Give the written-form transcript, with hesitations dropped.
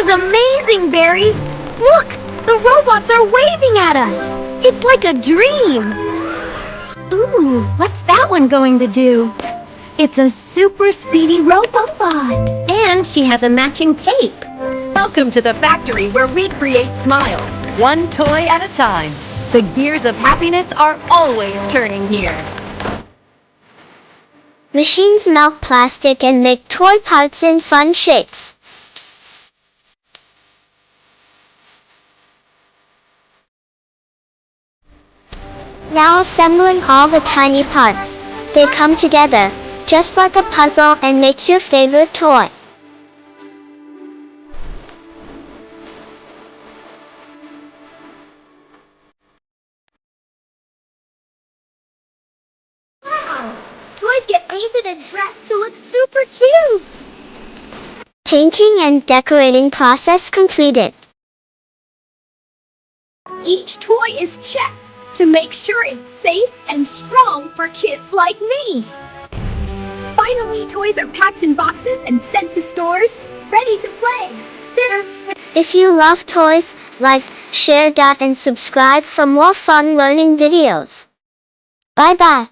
is amazing, Barry! Look! The robots are waving at us! It's like a dream! Ooh, what's that one going to do? It's a super speedy robot! And she has a matching cape! Welcome to the factory where we create smiles, one toy at a time. The gears of happiness are always turning here. Machines melt plastic and make toy parts in fun shapes. Now assembling all the tiny parts. They come together, just like a puzzle, and makes your favorite toy. Wow! Toys get painted and dressed to look super cute! Painting and decorating process completed. Each toy is checked to make sure it's safe and strong for kids like me. Finally, toys are packed in boxes and sent to stores, ready to play. If you love toys, like, share, and subscribe for more fun learning videos. Bye bye.